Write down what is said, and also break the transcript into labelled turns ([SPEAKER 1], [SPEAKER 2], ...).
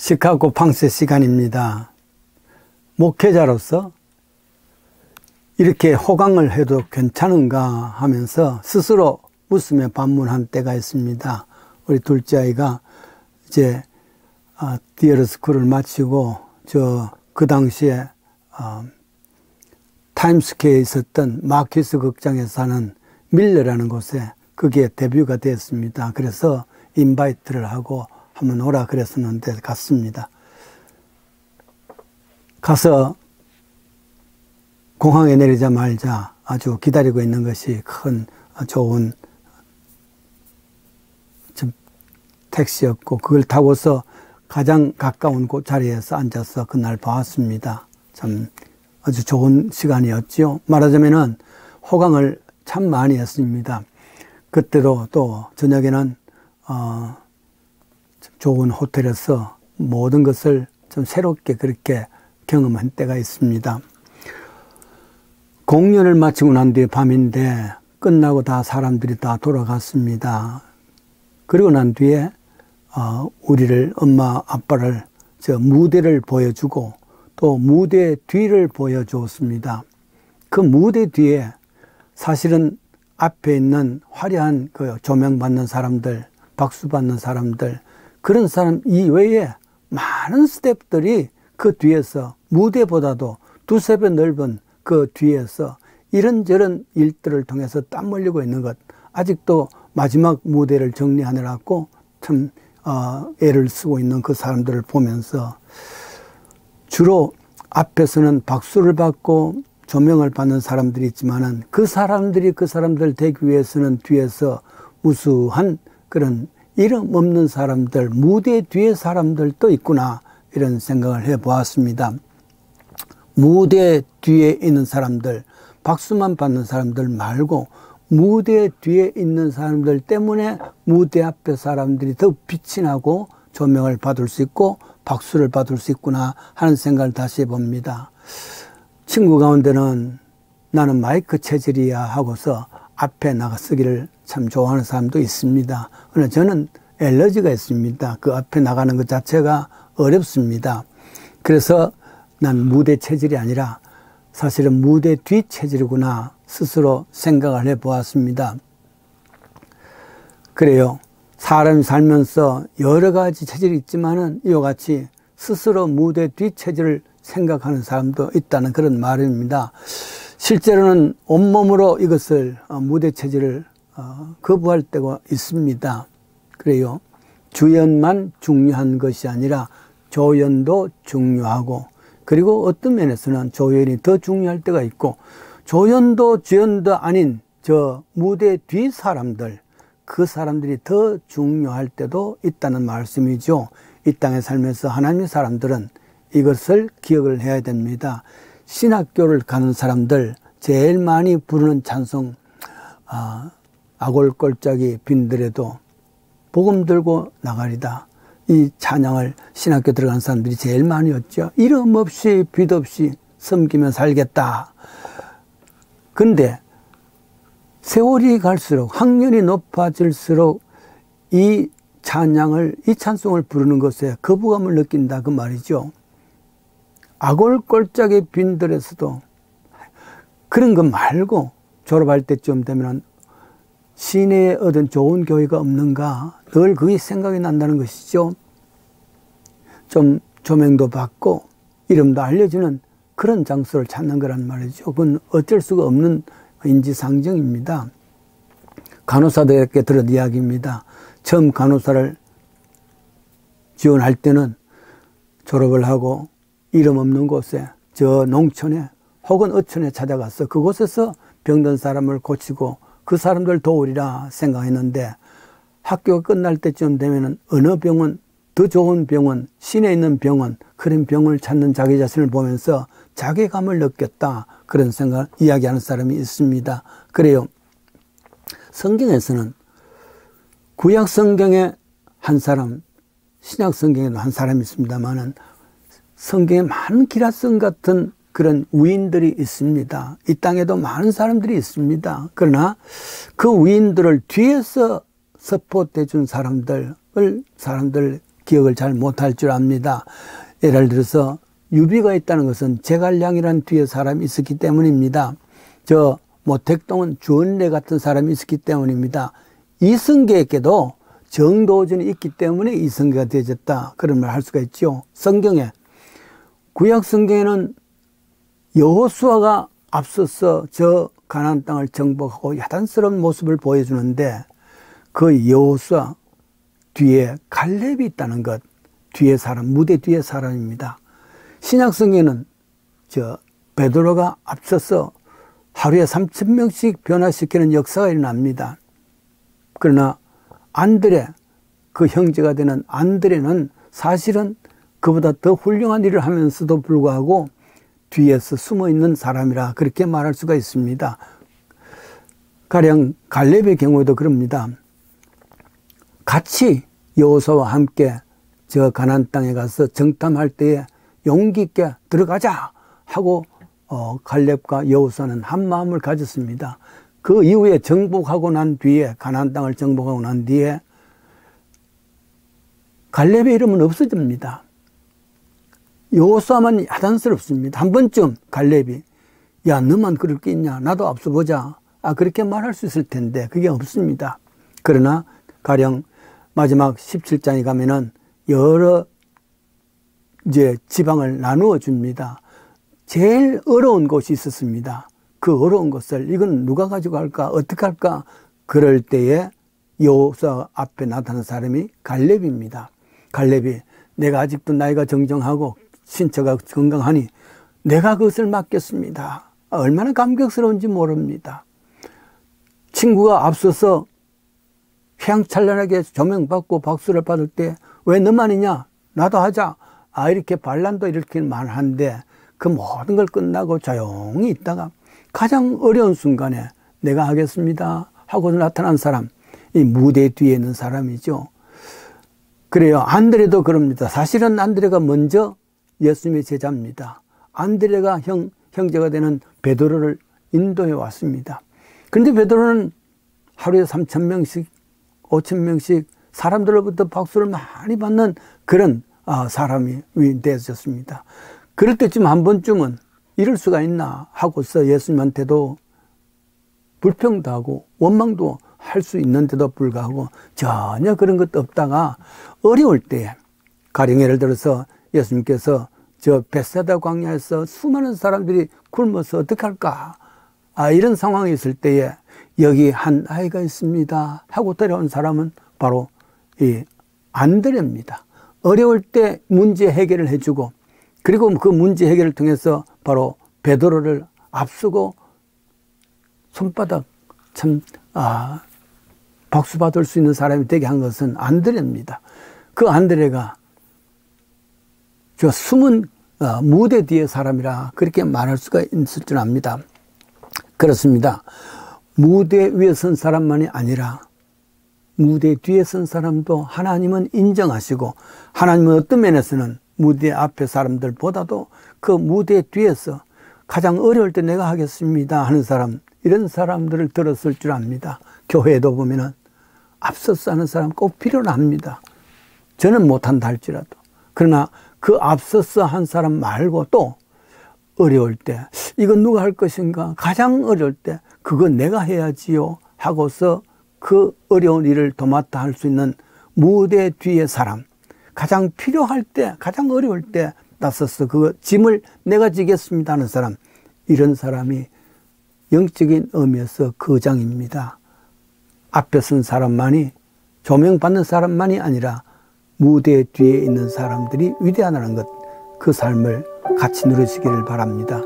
[SPEAKER 1] 시카고 방세 시간입니다. 목회자로서 이렇게 호강을 해도 괜찮은가 하면서 스스로 웃으며 반문한 때가 있습니다. 우리 둘째 아이가 이제 디어스쿨을 마치고 그 당시에 타임스퀘어에 있었던 마퀴스 극장에서 사는 밀러라는 곳에 그게 데뷔가 됐습니다. 그래서 인바이트를 하고 한번 오라 그랬었는데 갔습니다. 가서 공항에 내리자마자 아주 기다리고 있는 것이 큰 좋은 택시였고, 그걸 타고서 가장 가까운 곳 자리에서 앉아서 그날 보았습니다. 참 아주 좋은 시간이었죠. 말하자면은 호강을 참 많이 했습니다. 그때도 또 저녁에는 좋은 호텔에서 모든 것을 좀 새롭게 그렇게 경험한 때가 있습니다. 공연을 마치고 난 뒤에 밤인데 끝나고 다 사람들이 다 돌아갔습니다. 그리고 난 뒤에 우리를 엄마 아빠를 무대를 보여주고 또 무대 뒤를 보여주었습니다. 그 무대 뒤에 사실은 앞에 있는 화려한 그 조명받는 사람들, 박수 받는 사람들, 그런 사람 이외에 많은 스태프들이 그 뒤에서 무대보다도 두세 배 넓은 그 뒤에서 이런저런 일들을 통해서 땀 흘리고 있는 것, 아직도 마지막 무대를 정리하느라고 참 애를 쓰고 있는 그 사람들을 보면서 주로 앞에서는 박수를 받고 조명을 받는 사람들이 있지만은 그 사람들 되기 위해서는 뒤에서 우수한 그런 이름 없는 사람들, 무대 뒤에 사람들도 있구나, 이런 생각을 해보았습니다. 무대 뒤에 있는 사람들, 박수만 받는 사람들 말고 무대 뒤에 있는 사람들 때문에 무대 앞에 사람들이 더 빛이 나고 조명을 받을 수 있고 박수를 받을 수 있구나 하는 생각을 다시 해봅니다. 친구 가운데는 나는 마이크 체질이야 하고서 앞에 나가서기를 참 좋아하는 사람도 있습니다. 그러나 저는 엘러지가 있습니다. 그 앞에 나가는 것 자체가 어렵습니다. 그래서 난 무대 체질이 아니라 사실은 무대 뒤 체질이구나 스스로 생각을 해보았습니다. 그래요. 사람이 살면서 여러 가지 체질이 있지만은 이와 같이 스스로 무대 뒤 체질을 생각하는 사람도 있다는 그런 말입니다. 실제로는 온몸으로 이것을 무대 체질을 거부할 때가 있습니다. 그래요. 주연만 중요한 것이 아니라 조연도 중요하고, 그리고 어떤 면에서는 조연이 더 중요할 때가 있고, 조연도 주연도 아닌 저 무대 뒤 사람들, 그 사람들이 더 중요할 때도 있다는 말씀이죠. 이 땅에 살면서 하나님의 사람들은 이것을 기억을 해야 됩니다. 신학교를 가는 사람들 제일 많이 부르는 찬송, 아골골짜기 빈들에도 복음 들고 나가리다, 이 찬양을 신학교 들어간 사람들이 제일 많이 했죠. 이름 없이 빛 없이 섬기며 살겠다. 근데 세월이 갈수록, 학년이 높아질수록 이 찬양을, 이 찬송을 부르는 것에 거부감을 느낀다, 그 말이죠. 아골골짜기 빈들에서도 그런 거 말고 졸업할 때쯤 되면 시내에 얻은 좋은 교회가 없는가, 늘 그게 생각이 난다는 것이죠. 좀 조명도 받고 이름도 알려주는 그런 장소를 찾는 거란 말이죠. 그건 어쩔 수가 없는 인지상정입니다. 간호사들에게 들은 이야기입니다. 처음 간호사를 지원할 때는 졸업을 하고 이름 없는 곳에, 저 농촌에 혹은 어촌에 찾아가서 그곳에서 병든 사람을 고치고 그 사람들 도우리라 생각했는데, 학교가 끝날 때쯤 되면은 어느 병원, 더 좋은 병원, 시내에 있는 병원, 그런 병원을 찾는 자기 자신을 보면서 자괴감을 느꼈다, 그런 생각을 이야기하는 사람이 있습니다. 그래요. 성경에서는 구약 성경에 한 사람, 신약 성경에도 한 사람이 있습니다만은 성경에 많은 기라성 같은 그런 위인들이 있습니다. 이 땅에도 많은 사람들이 있습니다. 그러나 그 위인들을 뒤에서 서포트해 준 사람들 기억을 잘 못할 줄 압니다. 예를 들어서 유비가 있다는 것은 제갈량이라는 뒤에 사람이 있었기 때문입니다. 저 모택동은 주원래 같은 사람이 있었기 때문입니다. 이성계에게도 정도전이 있기 때문에 이성계가 되어졌다, 그런 말 할 수가 있죠. 성경에, 구약 성경에는 여호수아가 앞서서 저 가나안 땅을 정복하고 야단스러운 모습을 보여주는데 그 여호수아 뒤에 갈렙이 있다는 것, 뒤에 사람, 무대 뒤에 사람입니다. 신약 성경에는 저 베드로가 앞서서 하루에 3,000명씩 변화시키는 역사가 일어납니다. 그러나 안드레, 그 형제가 되는 안드레는 사실은 그보다 더 훌륭한 일을 하면서도 불구하고 뒤에서 숨어 있는 사람이라 그렇게 말할 수가 있습니다. 가령 갈렙의 경우에도 그럽니다. 같이 여호수아와 함께 저 가나안 땅에 가서 정탐할 때에 용기 있게 들어가자 하고 갈렙과 여호수아는 한 마음을 가졌습니다. 그 이후에 정복하고 난 뒤에, 가나안 땅을 정복하고 난 뒤에 갈렙의 이름은 없어집니다. 여호수아만 야단스럽습니다. 한 번쯤 갈렙이 야, 너만 그럴 게 있냐, 나도 앞서 보자, 그렇게 말할 수 있을 텐데 그게 없습니다. 그러나 가령 마지막 17장에 가면은 여러 이제 지방을 나누어 줍니다. 제일 어려운 곳이 있었습니다. 그 어려운 것을 이건 누가 가지고 갈까, 어떻게 할까, 그럴 때에 여호수아 앞에 나타난 사람이 갈렙입니다. 갈렙이 내가 아직도 나이가 정정하고 신체가 건강하니 내가 그것을 맡겠습니다. 얼마나 감격스러운지 모릅니다. 친구가 앞서서 휘황찬란하게 조명받고 박수를 받을 때 왜 너만이냐, 나도 하자, 이렇게 반란도 이렇게 말하는데 그 모든 걸 끝나고 조용히 있다가 가장 어려운 순간에 내가 하겠습니다 하고 나타난 사람, 이 무대 뒤에 있는 사람이죠. 그래요. 안드레도 그럽니다. 사실은 안드레가 먼저 예수님의 제자입니다. 안드레가 형제가 되는 베드로를 인도해 왔습니다. 그런데 베드로는 하루에 3,000명씩 5,000명씩 사람들로부터 박수를 많이 받는 그런 사람이 되어졌습니다. 그럴 때쯤 한 번쯤은 이럴 수가 있나 하고서 예수님한테도 불평도 하고 원망도 할 수 있는데도 불구하고 전혀 그런 것도 없다가 어려울 때에, 가령 예를 들어서 예수님께서 저 벳사다 광야에서 수많은 사람들이 굶어서 어떻게 할까, 이런 상황이 있을 때에 여기 한 아이가 있습니다 하고 데려온 사람은 바로 이 안드레입니다. 어려울 때 문제 해결을 해주고, 그리고 그 문제 해결을 통해서 바로 베드로를 앞서고 손바닥 참 박수 받을 수 있는 사람이 되게 한 것은 안드레입니다. 그 안드레가 저 숨은 무대 뒤의 사람이라 그렇게 말할 수가 있을 줄 압니다. 그렇습니다. 무대 위에 선 사람만이 아니라 무대 뒤에 선 사람도 하나님은 인정하시고, 하나님은 어떤 면에서는 무대 앞에 사람들보다도 그 무대 뒤에서 가장 어려울 때 내가 하겠습니다 하는 사람, 이런 사람들을 들었을 줄 압니다. 교회에도 보면은 앞서서 하는 사람 꼭 필요합니다. 저는 못한다 할지라도. 그러나 그 앞서서 한 사람 말고 또 어려울 때 이건 누가 할 것인가, 가장 어려울 때 그건 내가 해야지요 하고서 그 어려운 일을 도맡아 할 수 있는 무대 뒤의 사람, 가장 필요할 때, 가장 어려울 때 나서서 그 짐을 내가 지겠습니다 하는 사람, 이런 사람이 영적인 의미에서 거장입니다. 앞에 선 사람만이, 조명받는 사람만이 아니라 무대 뒤에 있는 사람들이 위대하다는 것, 그 삶을 같이 누리시기를 바랍니다.